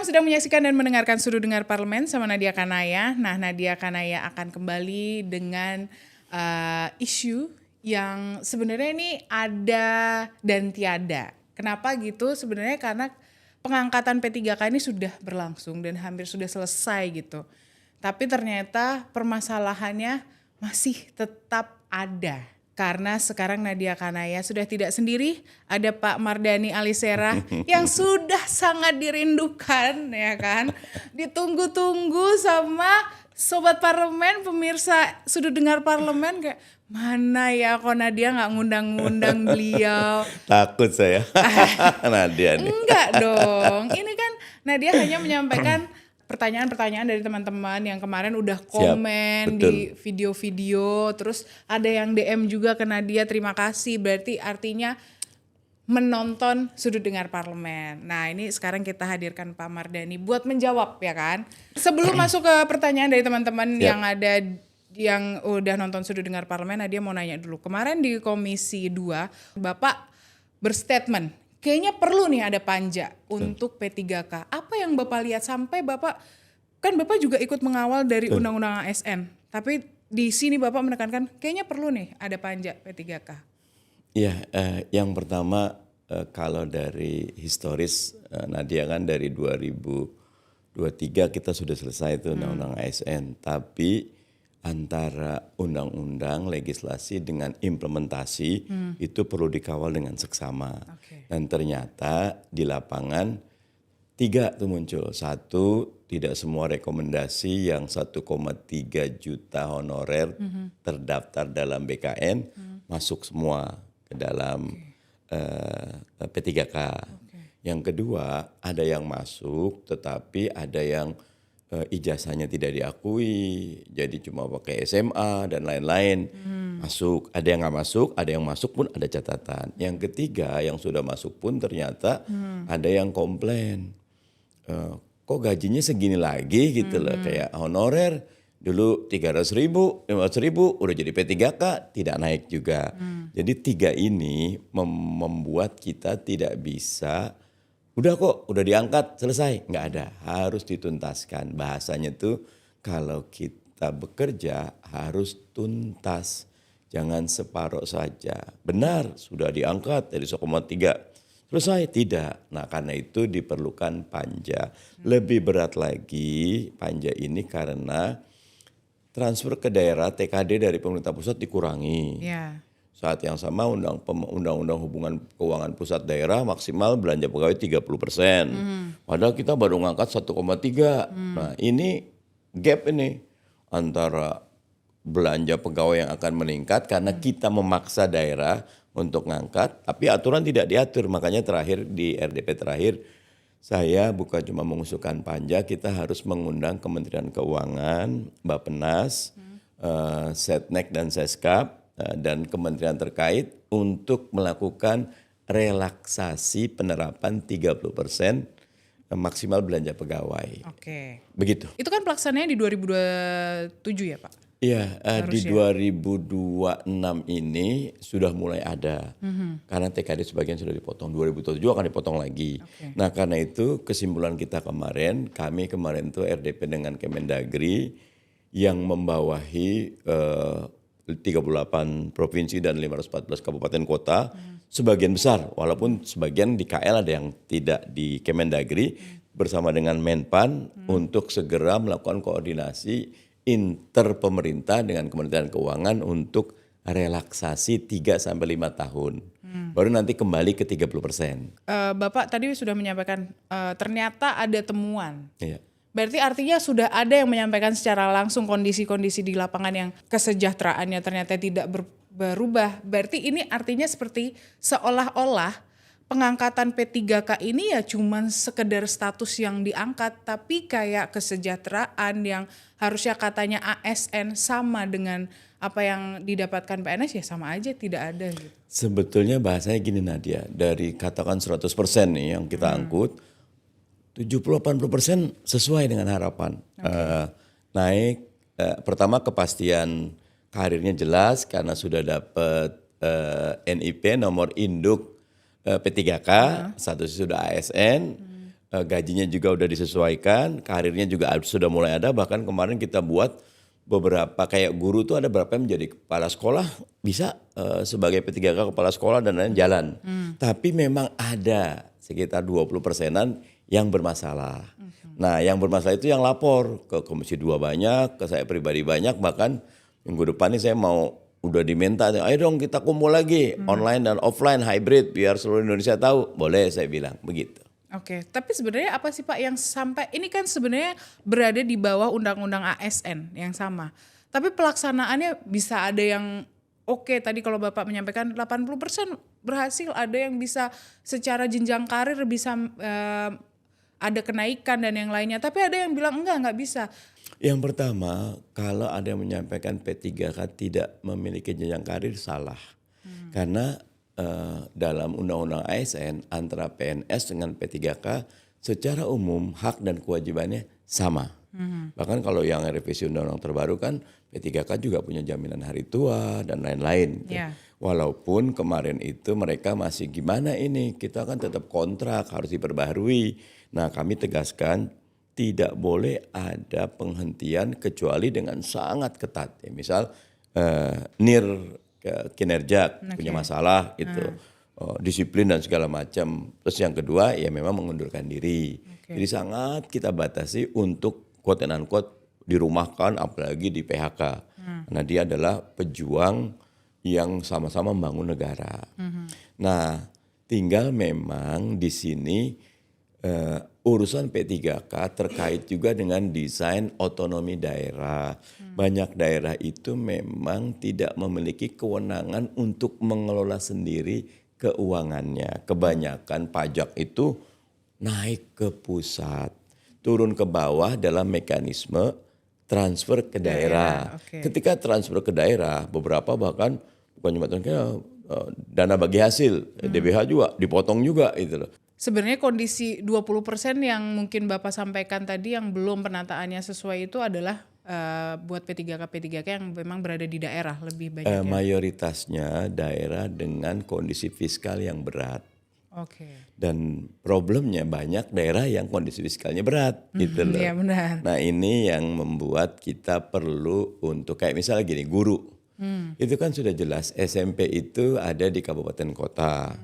Kamu sedang menyaksikan dan mendengarkan Sudut Dengar Parlemen sama Nadia Kanaya. Nah, Nadia Kanaya akan kembali dengan isu yang sebenarnya ini ada dan tiada. Kenapa gitu? Sebenarnya karena pengangkatan P3K ini sudah berlangsung dan hampir sudah selesai gitu. Tapi ternyata permasalahannya masih tetap ada. Karena sekarang Nadia Kanaya sudah tidak sendiri, ada Pak Mardhani Alisera yang sudah sangat dirindukan, ya kan? Ditunggu-tunggu sama Sobat Parlemen, pemirsa Sudut Dengar Parlemen, kayak mana ya kok Nadia nggak ngundang-ngundang beliau. Takut saya, Nadia nih. Enggak dong, ini kan Nadia hanya menyampaikan pertanyaan-pertanyaan dari teman-teman yang kemarin udah komen di video-video, terus ada yang DM juga ke Nadia, terima kasih, berarti artinya menonton Sudut Dengar Parlemen. Nah ini sekarang kita hadirkan Pak Mardhani buat menjawab ya kan. Sebelum masuk ke pertanyaan dari teman-teman yang ada yang udah nonton Sudut Dengar Parlemen, Nadia mau nanya dulu. Kemarin di Komisi 2, Bapak berstatement, kayaknya perlu nih ada panja untuk P3K. Apa yang Bapak lihat sampai Bapak juga ikut mengawal dari Undang-Undang ASN. Tapi di sini Bapak menekankan kayaknya perlu nih ada panja P3K. Iya, yang pertama kalau dari historis Nadia kan dari 2023 kita sudah selesai itu Undang-Undang ASN. Tapi antara undang-undang, legislasi dengan implementasi itu perlu dikawal dengan seksama. Dan ternyata di lapangan 3 tuh muncul. 1, tidak semua rekomendasi yang 1,3 juta honorer terdaftar dalam BKN masuk semua ke dalam P3K. Yang kedua, ada yang masuk tetapi ada yang ijazahnya tidak diakui, jadi cuma pakai SMA dan lain-lain. Masuk, ada yang nggak masuk, ada yang masuk pun ada catatan. Yang ketiga, yang sudah masuk pun ternyata ada yang komplain. Kok gajinya segini lagi gitu loh, kayak honorer dulu 300.000, 500.000, udah jadi P3K tidak naik juga. Jadi 3 ini membuat kita tidak bisa udah kok, udah diangkat, selesai. Nggak ada, harus dituntaskan. Bahasanya tuh kalau kita bekerja harus tuntas. Jangan separuh saja. Benar, sudah diangkat dari 1,3. Selesai? Tidak. Nah karena itu diperlukan panja. Lebih berat lagi panja ini karena transfer ke daerah TKD dari pemerintah pusat dikurangi. Saat yang sama undang-undang hubungan keuangan pusat daerah maksimal belanja pegawai 30%. Padahal kita baru ngangkat 1,3. Nah ini gap ini antara belanja pegawai yang akan meningkat karena kita memaksa daerah untuk ngangkat. Tapi aturan tidak diatur, makanya terakhir di RDP terakhir saya bukan cuma mengusulkan panja, kita harus mengundang Kementerian Keuangan, Bappenas, Setnek dan Seskap, dan kementerian terkait untuk melakukan relaksasi penerapan 30% maksimal belanja pegawai. Begitu. Itu kan pelaksanaannya di 2027 ya Pak? Iya, di 2026 ini sudah mulai ada. Karena TKD sebagian sudah dipotong, 2027 akan dipotong lagi. Nah karena itu kesimpulan kita kemarin, kami kemarin itu RDP dengan Kemendagri yang membawahi 38 provinsi dan 514 kabupaten kota, sebagian besar, walaupun sebagian di KL ada yang tidak di Kemendagri, bersama dengan Menpan untuk segera melakukan koordinasi inter pemerintah dengan Kementerian Keuangan untuk relaksasi 3-5 tahun. Baru nanti kembali ke 30%. Bapak tadi sudah menyampaikan ternyata ada temuan. Iya. Berarti artinya sudah ada yang menyampaikan secara langsung kondisi-kondisi di lapangan yang kesejahteraannya ternyata tidak berubah. Berarti ini artinya seperti seolah-olah pengangkatan P3K ini ya cuman sekedar status yang diangkat, tapi kayak kesejahteraan yang harusnya katanya ASN sama dengan apa yang didapatkan PNS ya sama aja tidak ada gitu. Sebetulnya bahasanya gini Nadia, dari katakan 100% nih yang kita angkut, 70-80% sesuai dengan harapan. Naik, pertama kepastian karirnya jelas karena sudah dapat NIP nomor induk P3K, statusnya sudah ASN. gajinya juga udah disesuaikan, karirnya juga sudah mulai ada. Bahkan kemarin kita buat beberapa kayak guru tuh ada beberapa yang menjadi kepala sekolah, bisa sebagai P3K kepala sekolah dan lain jalan. Tapi memang ada sekitar 20%-an yang bermasalah. Nah, yang bermasalah itu yang lapor ke Komisi 2 banyak, ke saya pribadi banyak, bahkan minggu depan ini saya mau udah diminta, ayo dong kita kumpul lagi online dan offline hybrid biar seluruh Indonesia tahu. Boleh, saya bilang begitu. Oke, tapi sebenarnya apa sih Pak yang sampai ini kan sebenarnya berada di bawah undang-undang ASN yang sama. Tapi pelaksanaannya bisa ada yang oke, tadi kalau Bapak menyampaikan 80% berhasil, ada yang bisa secara jenjang karir bisa ada kenaikan dan yang lainnya. Tapi ada yang bilang nggak bisa. Yang pertama, kalau ada yang menyampaikan P3K tidak memiliki jenjang karir, salah. Karena dalam undang-undang ASN antara PNS dengan P3K secara umum hak dan kewajibannya sama. Bahkan kalau yang revisi undang-undang terbaru kan P3K juga punya jaminan hari tua dan lain-lain. Yeah. Walaupun kemarin itu mereka masih gimana ini, kita kan tetap kontrak harus diperbaharui. Nah, kami tegaskan tidak boleh ada penghentian kecuali dengan sangat ketat. Ya, misal NIR kinerja punya masalah gitu, disiplin dan segala macam. Terus yang kedua ya memang mengundurkan diri. Jadi sangat kita batasi untuk quote and unquote dirumahkan, apalagi di PHK. Nah, dia adalah pejuang yang sama-sama membangun negara. Nah, tinggal memang di sini urusan P3K terkait juga dengan desain otonomi daerah. Banyak daerah itu memang tidak memiliki kewenangan untuk mengelola sendiri keuangannya. Kebanyakan pajak itu naik ke pusat, turun ke bawah dalam mekanisme transfer ke daerah. Ketika transfer ke daerah, beberapa bahkan bukan cuma dana bagi hasil, DBH juga dipotong juga gitu loh. Sebenarnya kondisi 20% yang mungkin Bapak sampaikan tadi yang belum penataannya sesuai itu adalah buat P3K yang memang berada di daerah lebih banyak ya? Mayoritasnya daerah dengan kondisi fiskal yang berat. Dan problemnya banyak daerah yang kondisi fiskalnya berat gitu loh. Iya benar. Nah, ini yang membuat kita perlu untuk kayak misalnya gini, guru. Itu kan sudah jelas SMP itu ada di kabupaten kota.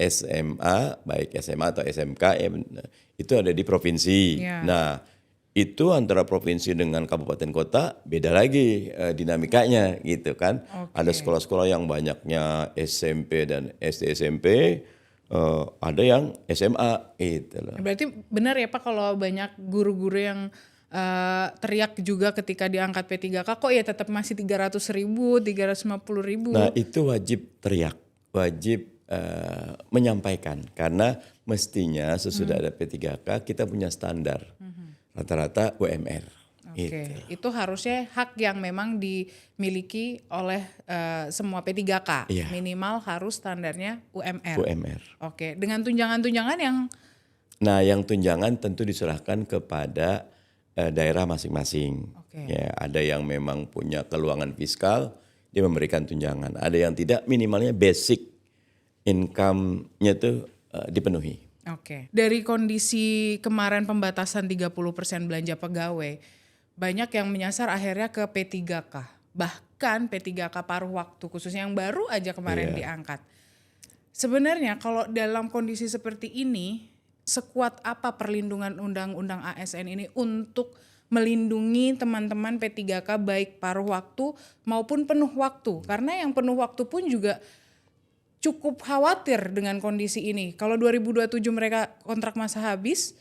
SMA, baik SMA atau SMK itu ada di provinsi. Nah, itu antara provinsi dengan kabupaten kota beda lagi dinamikanya gitu kan. Ada sekolah-sekolah yang banyaknya SMP dan SD SMP, ada yang SMA gitu loh. Berarti benar ya Pak kalau banyak guru-guru yang teriak juga ketika diangkat P3K kok ya tetap masih 300.000, 350.000. Nah, itu wajib teriak, wajib menyampaikan karena mestinya sesudah ada P3K kita punya standar rata-rata UMR. Itu harusnya hak yang memang dimiliki oleh semua P3K. Minimal harus standarnya UMR. Dengan tunjangan-tunjangan yang? Nah, yang tunjangan tentu diserahkan kepada daerah masing-masing. Ya, ada yang memang punya keluangan fiskal, dia memberikan tunjangan. Ada yang tidak, minimalnya basic income-nya itu dipenuhi. Dari kondisi kemarin pembatasan 30% belanja pegawai, banyak yang menyasar akhirnya ke P3K. Bahkan P3K paruh waktu khususnya yang baru aja kemarin diangkat. Sebenarnya kalau dalam kondisi seperti ini, sekuat apa perlindungan undang-undang ASN ini untuk melindungi teman-teman P3K baik paruh waktu maupun penuh waktu? Karena yang penuh waktu pun juga cukup khawatir dengan kondisi ini. Kalau 2027 mereka kontrak masa habis,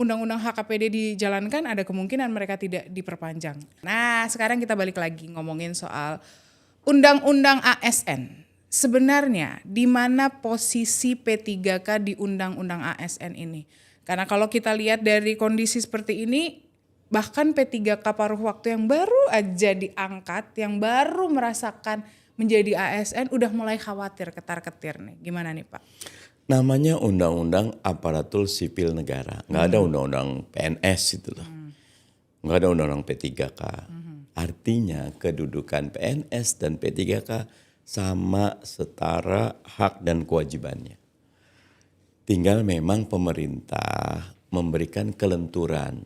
undang-undang HKPD dijalankan, ada kemungkinan mereka tidak diperpanjang. Nah, sekarang kita balik lagi ngomongin soal undang-undang ASN. Sebenarnya di mana posisi P3K di undang-undang ASN ini? Karena kalau kita lihat dari kondisi seperti ini, bahkan P3K paruh waktu yang baru aja diangkat, yang baru merasakan menjadi ASN udah mulai khawatir ketar-ketir nih. Gimana nih Pak? Namanya Undang-Undang Aparatur Sipil Negara. Nggak ada Undang-Undang PNS itu loh. Nggak ada Undang-Undang P3K. Artinya kedudukan PNS dan P3K sama setara hak dan kewajibannya. Tinggal memang pemerintah memberikan kelenturan.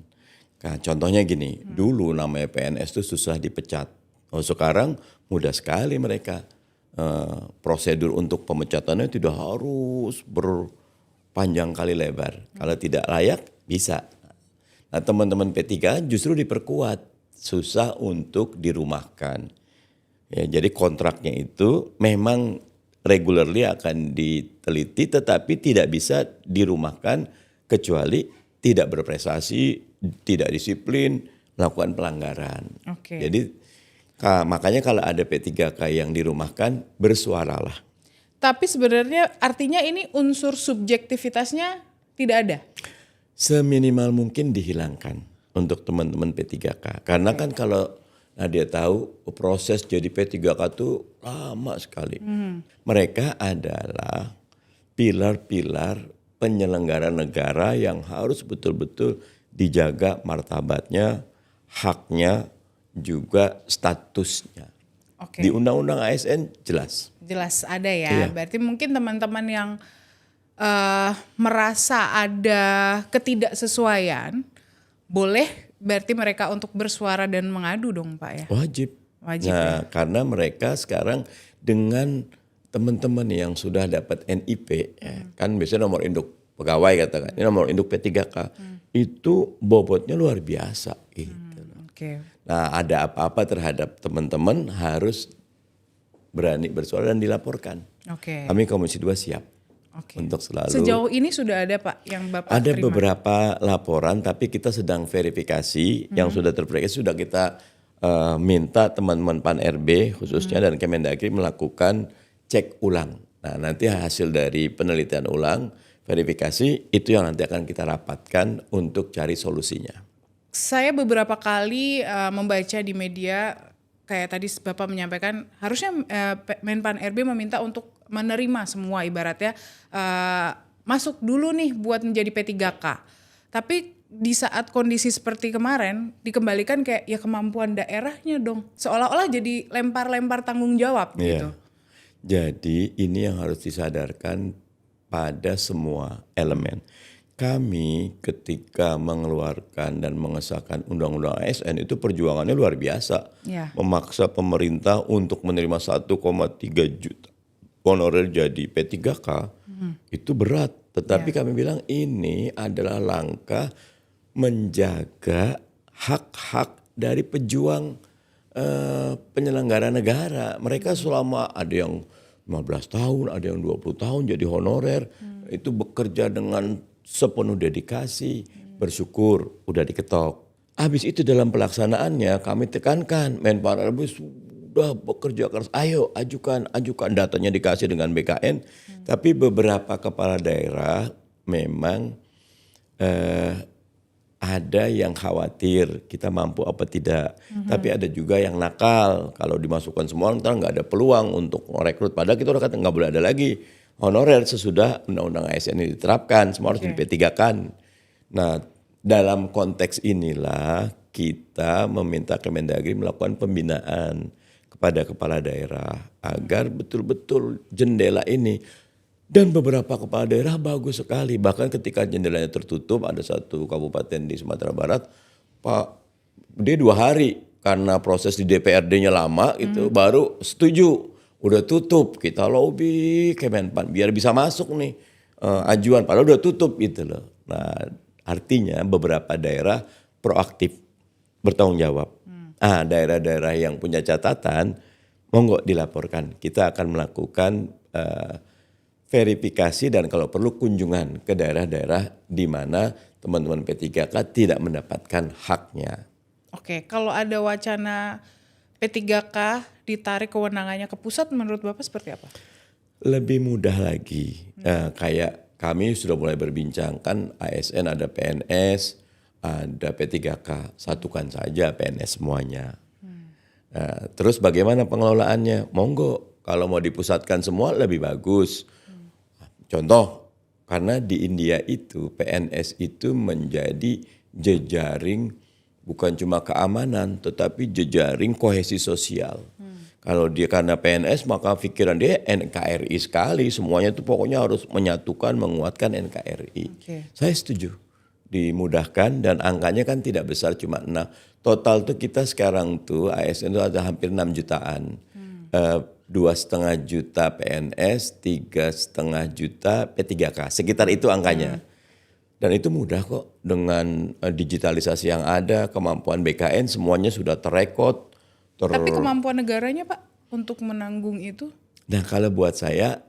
Nah, contohnya gini, dulu namanya PNS itu susah dipecat. Oh, sekarang mudah sekali mereka. Prosedur untuk pemecatannya tidak harus berpanjang kali lebar. Kalau tidak layak, bisa. Nah, teman-teman P3 justru diperkuat, susah untuk dirumahkan. Ya, jadi kontraknya itu memang regularly akan diteliti, tetapi tidak bisa dirumahkan kecuali tidak berprestasi, tidak disiplin, melakukan pelanggaran. Jadi makanya kalau ada P3K yang dirumahkan, bersuaralah. Tapi sebenarnya artinya ini unsur subjektivitasnya tidak ada? Seminimal mungkin dihilangkan untuk teman-teman P3K. Karena kan kalau Nadia tahu proses jadi P3K itu lama sekali. Mereka adalah pilar-pilar penyelenggara negara yang harus betul-betul dijaga martabatnya, haknya, juga statusnya. Di Undang-Undang ASN jelas. Jelas ada ya. Iya. Berarti mungkin teman-teman yang merasa ada ketidaksesuaian, boleh berarti mereka untuk bersuara dan mengadu dong Pak ya? Wajib. Wajib nah, ya. Karena mereka sekarang dengan teman-teman yang sudah dapat NIP, kan biasanya nomor induk pegawai katakan, ini nomor induk P3K, itu bobotnya luar biasa gitu. Nah, ada apa-apa terhadap teman-teman harus berani bersuara dan dilaporkan. Kami Komisi 2 siap untuk selalu. Sejauh ini sudah ada Pak yang Bapak ada terima? Beberapa laporan, tapi kita sedang verifikasi. Yang sudah terverifikasi sudah kita minta teman-teman Pan RB khususnya dan Kemendagri melakukan cek ulang. Nah, nanti hasil dari penelitian ulang, verifikasi itu yang nanti akan kita rapatkan untuk cari solusinya. Saya beberapa kali membaca di media kayak tadi Bapak menyampaikan harusnya Menpan RB meminta untuk menerima semua ibaratnya masuk dulu nih buat menjadi P3K. Tapi di saat kondisi seperti kemarin dikembalikan kayak ya kemampuan daerahnya dong. Seolah-olah jadi lempar-lempar tanggung jawab gitu. Jadi ini yang harus disadarkan pada semua elemen. Kami ketika mengeluarkan dan mengesahkan Undang-Undang ASN itu perjuangannya luar biasa. Memaksa pemerintah untuk menerima 1,3 juta honorer jadi P3K itu berat. Tetapi kami bilang ini adalah langkah menjaga hak-hak dari pejuang penyelenggara negara. Mereka selama ada yang 15 tahun, ada yang 20 tahun jadi honorer. Itu bekerja dengan sepenuh dedikasi, bersyukur, udah diketok. Habis itu dalam pelaksanaannya kami tekankan, Menpan RB sudah bekerja keras, ayo ajukan datanya dikasih dengan BKN. Tapi beberapa kepala daerah memang ada yang khawatir kita mampu apa tidak. Tapi ada juga yang nakal, kalau dimasukkan semua ntar nggak ada peluang untuk merekrut. Padahal kita udah kata nggak boleh ada lagi honorer sesudah Undang-Undang ASN ini diterapkan, semua harus di P3-kan. Nah, dalam konteks inilah kita meminta Kemendagri melakukan pembinaan kepada kepala daerah agar betul-betul jendela ini. Dan beberapa kepala daerah bagus sekali, bahkan ketika jendelanya tertutup, ada satu kabupaten di Sumatera Barat, Pak, dia 2 hari karena proses di DPRD-nya lama itu baru setuju. Udah tutup, kita lobby Kemenpan biar bisa masuk nih ajuan, padahal udah tutup gitu loh. Nah, artinya beberapa daerah proaktif bertanggung jawab. Daerah-daerah yang punya catatan, monggo dilaporkan. Kita akan melakukan verifikasi dan kalau perlu kunjungan ke daerah-daerah di mana teman-teman P3K tidak mendapatkan haknya. Kalau ada wacana P3K ditarik kewenangannya ke pusat, menurut Bapak seperti apa? Lebih mudah lagi. Kayak kami sudah mulai berbincang, kan ASN ada PNS, ada P3K, satukan saja PNS semuanya. Terus bagaimana pengelolaannya? Monggo, kalau mau dipusatkan semua lebih bagus. Contoh, karena di India itu PNS itu menjadi jejaring bukan cuma keamanan, tetapi jejaring kohesi sosial. Kalau dia karena PNS maka pikiran dia NKRI sekali. Semuanya itu pokoknya harus menyatukan, menguatkan NKRI. Saya setuju. Dimudahkan dan angkanya kan tidak besar, cuma 6. Total tuh kita sekarang tuh ASN itu ada hampir 6 jutaan. 2,5 juta PNS, 3,5 juta P3K. Sekitar itu angkanya. Dan itu mudah kok dengan digitalisasi yang ada, kemampuan BKN semuanya sudah terrekod. Tapi kemampuan negaranya Pak untuk menanggung itu? Nah kalau buat saya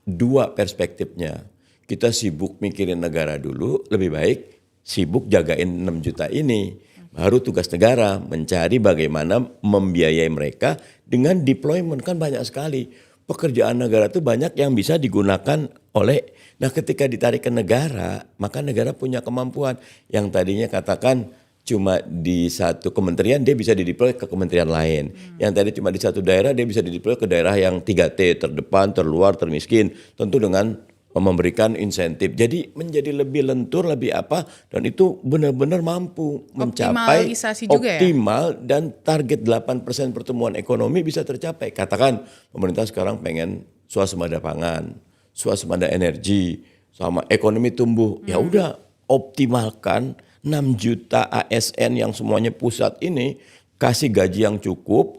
dua perspektifnya. Kita sibuk mikirin negara dulu, lebih baik sibuk jagain 6 juta ini. Baru tugas negara mencari bagaimana membiayai mereka dengan deployment, kan banyak sekali. Pekerjaan negara itu banyak yang bisa digunakan oleh, nah ketika ditarik ke negara, maka negara punya kemampuan. Yang tadinya katakan cuma di satu kementerian, dia bisa dideploy ke kementerian lain. Yang tadi cuma di satu daerah, dia bisa dideploy ke daerah yang 3T, terdepan, terluar, termiskin. Tentu dengan memberikan insentif. Jadi menjadi lebih lentur, lebih apa, dan itu benar-benar mampu mencapai juga optimal ya? Dan target 8% pertumbuhan ekonomi bisa tercapai. Katakan pemerintah sekarang pengen swasembada pangan, swasembada energi, sama ekonomi tumbuh. Ya udah optimalkan 6 juta ASN yang semuanya pusat ini, kasih gaji yang cukup,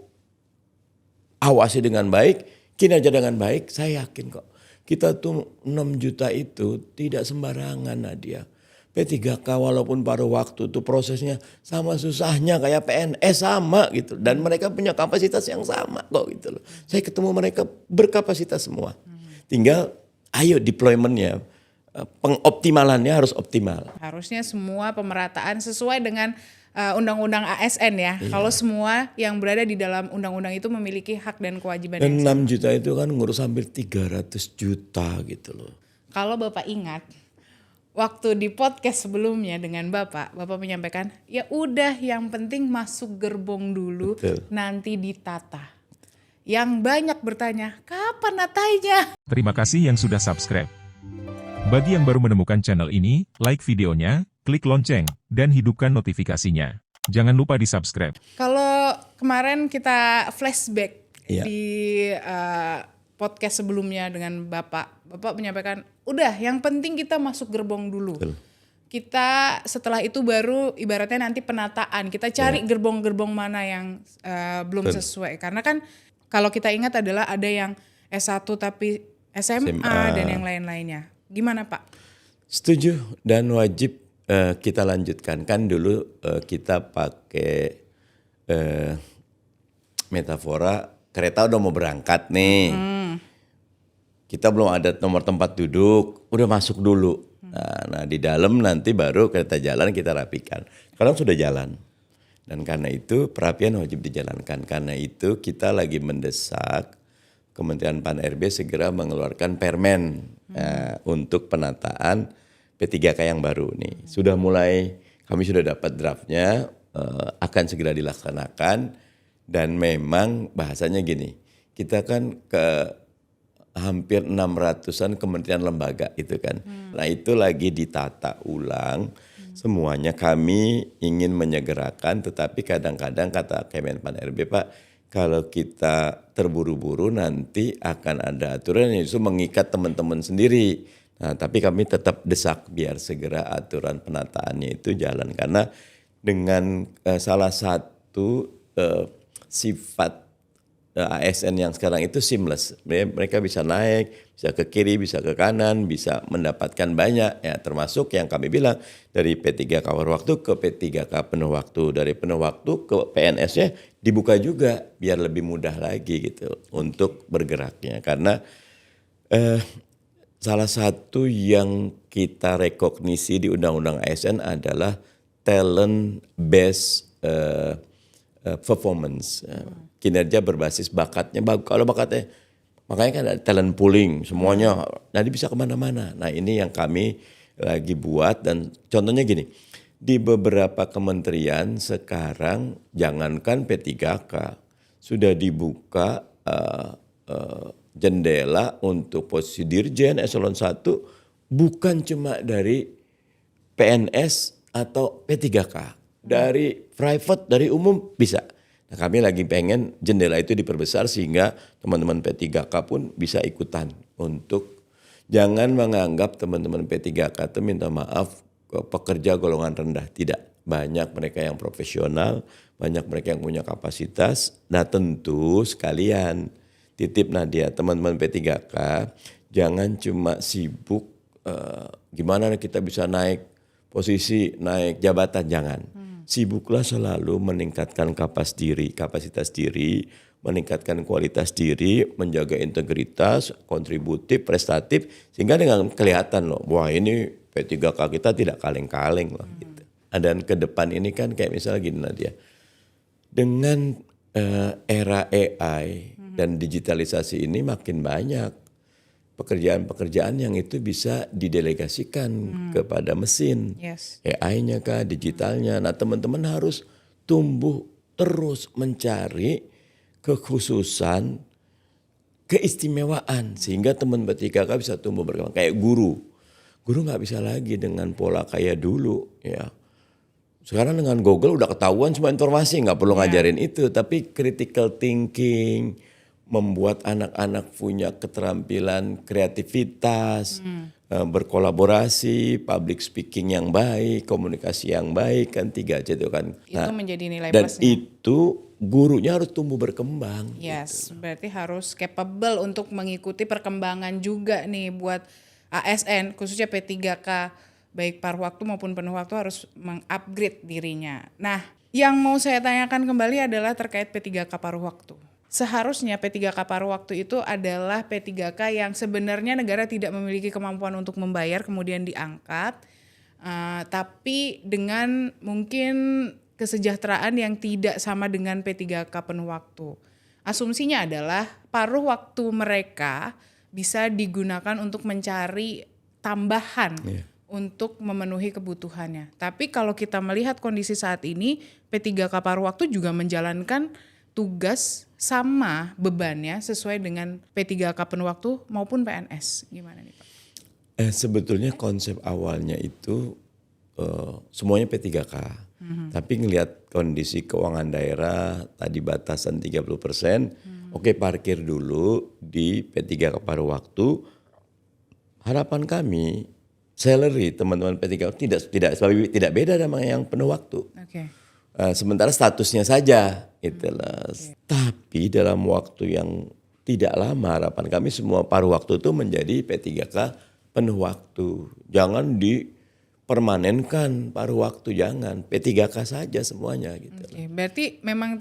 awasi dengan baik, kinerja dengan baik, saya yakin kok. Kita tuh 6 juta itu tidak sembarangan Nadia. P3K walaupun paruh waktu tuh prosesnya sama susahnya kayak PNS sama gitu. Dan mereka punya kapasitas yang sama kok gitu loh. Saya ketemu mereka berkapasitas semua. Tinggal ayo deploymentnya. Pengoptimalannya harus optimal. Harusnya semua pemerataan sesuai dengan undang-undang ASN ya. Iya. Kalau semua yang berada di dalam undang-undang itu memiliki hak dan kewajiban dan yang 6 juta itu kan ngurus hampir 300 juta gitu loh. Kalau Bapak ingat, waktu di podcast sebelumnya dengan Bapak menyampaikan, ya udah yang penting masuk gerbong dulu. Betul. Nanti ditata. Yang banyak bertanya, kapan natanya? Terima kasih yang sudah subscribe. Bagi yang baru menemukan channel ini, like videonya, klik lonceng, dan hidupkan notifikasinya. Jangan lupa di subscribe. Kalau kemarin kita flashback di podcast sebelumnya dengan Bapak menyampaikan, udah yang penting kita masuk gerbong dulu. Betul. Kita setelah itu baru ibaratnya nanti penataan, kita cari gerbong-gerbong mana yang belum sesuai. Karena kan kalau kita ingat adalah ada yang S1 tapi SMA dan yang lain-lainnya. Gimana Pak? Setuju dan wajib kita lanjutkan. Kan dulu kita pakai metafora kereta udah mau berangkat nih. Kita belum ada nomor tempat duduk, udah masuk dulu. Nah di dalam nanti baru kereta jalan kita rapikan. Sekarang sudah jalan. Dan karena itu perapian wajib dijalankan. Karena itu kita lagi mendesak Kementerian Pan-RB segera mengeluarkan permen untuk penataan P3K yang baru nih. Sudah mulai, kami sudah dapat draftnya, akan segera dilaksanakan. Dan memang bahasanya gini, kita kan ke hampir 600-an kementerian lembaga itu kan. Nah itu lagi ditata ulang. Semuanya kami ingin menyegerakan, tetapi kadang-kadang kata Kemen Pan-RB, Pak, kalau kita terburu-buru nanti akan ada aturan yang justru mengikat teman-teman sendiri. Nah, tapi kami tetap desak biar segera aturan penataannya itu jalan. Karena dengan salah satu sifat ASN yang sekarang itu seamless. Mereka bisa naik, bisa ke kiri, bisa ke kanan, bisa mendapatkan banyak. Ya, termasuk yang kami bilang dari P3K paruh waktu ke P3K penuh waktu. Dari penuh waktu ke PNS-nya dibuka juga biar lebih mudah lagi gitu untuk bergeraknya. Karena salah satu yang kita rekognisi di Undang-Undang ASN adalah talent based performance. Kinerja berbasis bakatnya. Kalau bakatnya, makanya kan ada talent pooling semuanya. Nanti bisa kemana-mana. Nah ini yang kami lagi buat dan contohnya gini. Di beberapa kementerian sekarang jangankan P3K sudah dibuka jendela untuk posisi dirjen eselon 1 bukan cuma dari PNS atau P3K. Dari private, dari umum bisa. Nah, kami lagi pengen jendela itu diperbesar sehingga teman-teman P3K pun bisa ikutan untuk jangan menganggap teman-teman P3K itu minta maaf pekerja golongan rendah. Tidak, banyak mereka yang profesional, banyak mereka yang punya kapasitas. Nah tentu sekalian titip Nadia, teman-teman P3K jangan cuma sibuk gimana kita bisa naik posisi, naik jabatan, jangan. Sibuklah selalu meningkatkan kapasitas diri, meningkatkan kualitas diri, menjaga integritas, kontributif, prestatif, sehingga dengan kelihatan loh, wah ini P3K kita tidak kaleng-kaleng loh. Gitu. Dan ke depan ini kan kayak misalnya gini Nadia, dengan era AI dan digitalisasi ini makin banyak pekerjaan-pekerjaan yang itu bisa didelegasikan kepada mesin. Yes. AI-nya kah, digitalnya. Nah teman-teman harus tumbuh terus mencari kekhususan, keistimewaan. Sehingga teman P3K bisa tumbuh berkembang. Kayak guru. Guru gak bisa lagi dengan pola kayak dulu. Ya. Sekarang dengan Google udah ketahuan semua informasi. Gak perlu ngajarin itu. Tapi critical thinking, membuat anak-anak punya keterampilan kreativitas, berkolaborasi, public speaking yang baik, komunikasi yang baik, kan 3C itu kan. Itu menjadi nilai dan plusnya. itu gurunya harus tumbuh berkembang. Yes, berarti harus capable untuk mengikuti perkembangan juga nih buat ASN, khususnya P3K, baik paruh waktu maupun penuh waktu harus mengupgrade dirinya. Nah, yang mau saya tanyakan kembali adalah terkait P3K paruh waktu. Seharusnya P3K paruh waktu itu adalah P3K yang sebenarnya negara tidak memiliki kemampuan untuk membayar kemudian diangkat, tapi dengan mungkin kesejahteraan yang tidak sama dengan P3K penuh waktu. Asumsinya adalah paruh waktu mereka bisa digunakan untuk mencari tambahan untuk memenuhi kebutuhannya. Tapi kalau kita melihat kondisi saat ini, P3K paruh waktu juga menjalankan tugas sama bebannya sesuai dengan P3K penuh waktu maupun PNS. Gimana nih Pak? Sebetulnya konsep awalnya itu semuanya P3K. Tapi ngelihat kondisi keuangan daerah tadi batasan 30%, oke parkir dulu di P3K paruh waktu. Harapan kami salary teman-teman P3K tidak beda sama yang penuh waktu. Oke. Sementara statusnya saja itulah. Tapi dalam waktu yang tidak lama harapan kami semua paruh waktu itu menjadi P3K penuh waktu. Jangan dipermanenkan paruh waktu, jangan. P3K saja semuanya gitu. Oke, berarti memang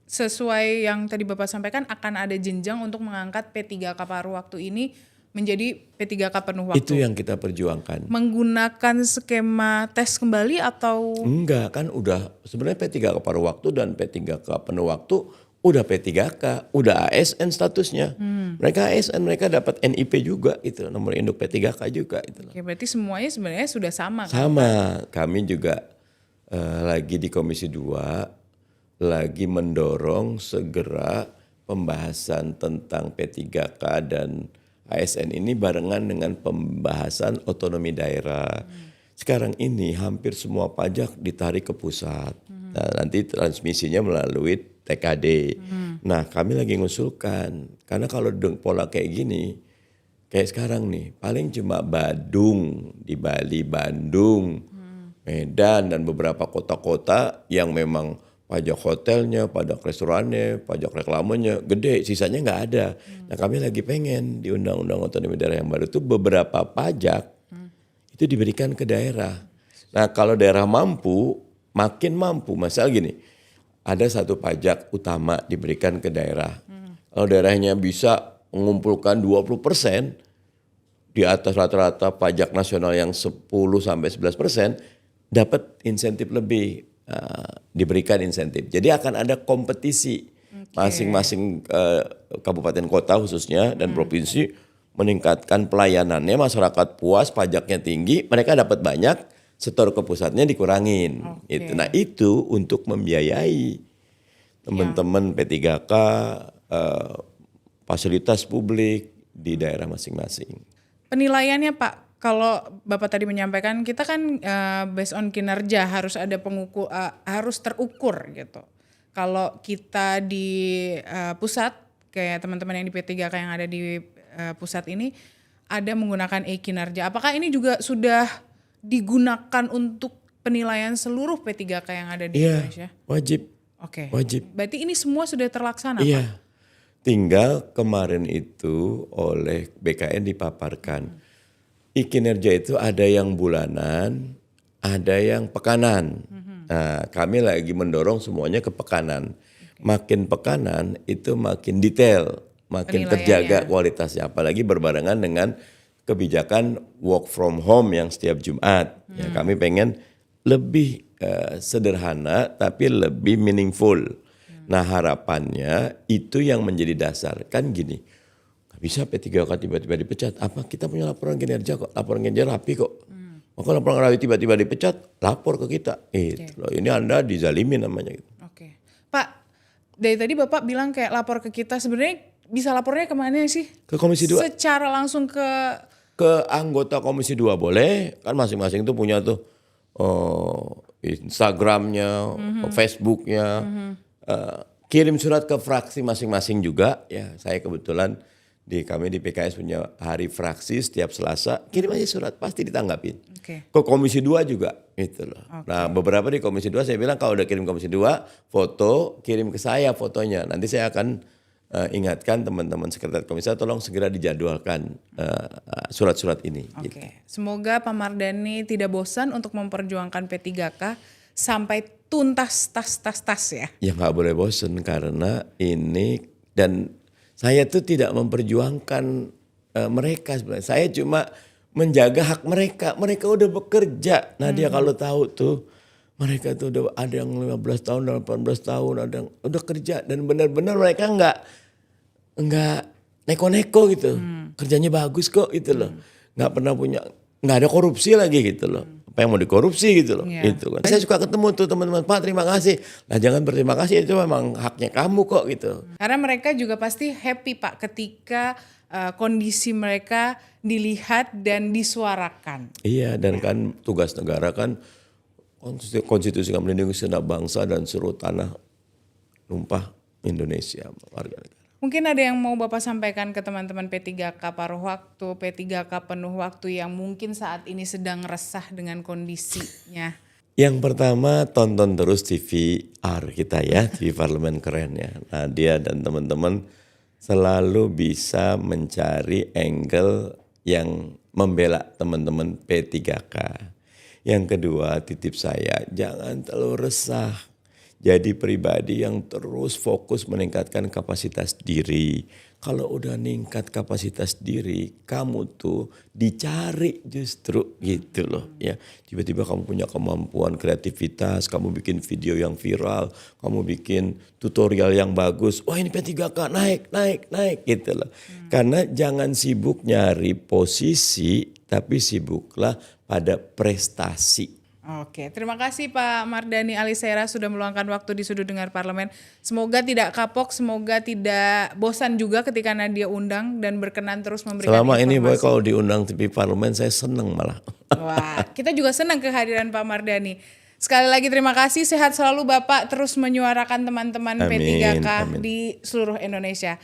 sesuai yang tadi Bapak sampaikan akan ada jenjang untuk mengangkat P3K paruh waktu ini menjadi P3K penuh waktu. Itu yang kita perjuangkan. Menggunakan skema tes kembali atau? Enggak, kan udah sebenarnya P3K paruh waktu dan P3K penuh waktu udah P3K, udah ASN statusnya. Mereka ASN, mereka dapat NIP juga itu, nomor induk P3K juga itu. Oke, berarti semuanya sebenarnya sudah sama kan? Sama, kami juga lagi di Komisi 2 lagi mendorong segera pembahasan tentang P3K dan ASN ini barengan dengan pembahasan otonomi daerah. Sekarang ini hampir semua pajak ditarik ke pusat. Nah, nanti transmisinya melalui TKD. Nah kami lagi ngusulkan, karena kalau pola kayak gini, kayak sekarang nih, paling cuma Badung, di Bali, Bandung, Medan, dan beberapa kota-kota yang memang pajak hotelnya, pajak restorannya, pajak reklamenya gede, sisanya nggak ada. Nah kami lagi pengen di Undang-Undang Otonomi Daerah yang baru itu beberapa pajak itu diberikan ke daerah. Nah kalau daerah mampu, makin mampu. Misal gini, ada satu pajak utama diberikan ke daerah. Kalau daerahnya bisa mengumpulkan 20% di atas rata-rata pajak nasional yang 10-11%, dapat insentif lebih. Diberikan insentif. Jadi akan ada kompetisi masing-masing kabupaten kota khususnya dan provinsi meningkatkan pelayanannya, masyarakat puas, pajaknya tinggi, mereka dapat banyak, setor ke pusatnya dikurangin. Gitu. Nah itu untuk membiayai teman-teman P3K, fasilitas publik di daerah masing-masing. Penilaiannya Pak, kalau Bapak tadi menyampaikan kita kan based on kinerja harus ada pengukur, harus terukur gitu. kalau kita di pusat, kayak teman-teman yang di P3K yang ada di pusat ini, ada menggunakan e-kinerja. Apakah ini juga sudah digunakan untuk penilaian seluruh P3K yang ada di Indonesia? Wajib. Oke. Wajib. Berarti ini semua sudah terlaksana, Iya. Pak? Tinggal kemarin itu oleh BKN dipaparkan. E-kinerja itu ada yang bulanan, ada yang pekanan. Nah, kami lagi mendorong semuanya ke pekanan. Makin pekanan itu makin detail, makin terjaga kualitasnya. Apalagi berbarengan dengan kebijakan work from home yang setiap Jumat. Ya, kami pengen lebih sederhana tapi lebih meaningful. Nah, harapannya itu yang menjadi dasar. Kan gini, gak bisa P3K tiba-tiba dipecat. Apa kita punya laporan kinerja kok, laporan kinerja rapi kok. Maka laporan rapi tiba-tiba dipecat, lapor ke kita. Loh, ini Anda dizalimin namanya. Oke. Pak, dari tadi Bapak bilang kayak lapor ke kita, sebenarnya bisa lapornya kemana sih? Ke Komisi 2. Secara langsung Ke anggota Komisi 2 boleh, kan masing-masing tuh punya tuh Instagramnya, Facebooknya. Kirim surat ke fraksi masing-masing juga. Ya, saya kebetulan kami di PKS punya hari fraksi setiap Selasa. Kirim aja surat, pasti ditanggapin. Oke. Ke Komisi 2 juga gitu loh. Nah, beberapa di Komisi 2 saya bilang kalau udah kirim Komisi 2 foto, kirim ke saya fotonya. Nanti saya akan ingatkan teman-teman sekretariat komisi tolong segera dijadwalkan surat-surat ini. Oke. Gitu. Semoga Pak Mardhani tidak bosan untuk memperjuangkan P3K sampai tuntas tas ya. Ya nggak boleh bosen karena ini, dan saya tuh tidak memperjuangkan mereka sebenarnya. Saya cuma menjaga hak mereka. Mereka udah bekerja. Nah dia kalau tahu tuh mereka tuh udah ada yang 15 tahun, 18 tahun, ada yang udah kerja dan benar-benar mereka nggak neko-neko gitu. Kerjanya bagus kok gitu loh. Nggak pernah nggak ada korupsi lagi gitu loh. Apa yang mau dikorupsi gitu loh. Gitu kan. Saya suka ketemu tuh teman-teman, Pak terima kasih. Nah jangan berterima kasih, itu memang haknya kamu kok gitu. Karena mereka juga pasti happy Pak ketika kondisi mereka dilihat dan disuarakan. Iya, dan kan tugas negara kan konstitusi yang melindungi segenap bangsa dan seluruh tanah tumpah Indonesia warga negara. Mungkin ada yang mau Bapak sampaikan ke teman-teman P3K paruh waktu, P3K penuh waktu yang mungkin saat ini sedang resah dengan kondisinya. Yang pertama, tonton terus TVR kita ya, TV Parlemen keren ya. Nah dia dan teman-teman selalu bisa mencari angle yang membela teman-teman P3K. Yang kedua, titip saya, jangan terlalu resah. Jadi pribadi yang terus fokus meningkatkan kapasitas diri. Kalau udah ningkat kapasitas diri, kamu tuh dicari justru gitu loh ya. Tiba-tiba kamu punya kemampuan kreativitas, kamu bikin video yang viral, kamu bikin tutorial yang bagus. Wah ini P3K naik gitu loh. Karena jangan sibuk nyari posisi, tapi sibuklah pada prestasi. Oke, terima kasih Pak Mardhani Alisera sudah meluangkan waktu di Sudut Dengar Parlemen. Semoga tidak kapok, semoga tidak bosan juga ketika Nadia undang dan berkenan terus memberikan Selama informasi. ini boy kalau diundang TV Parlemen saya seneng malah. Wah, kita juga senang kehadiran Pak Mardhani. Sekali lagi terima kasih, sehat selalu Bapak terus menyuarakan teman-teman P3K di seluruh Indonesia.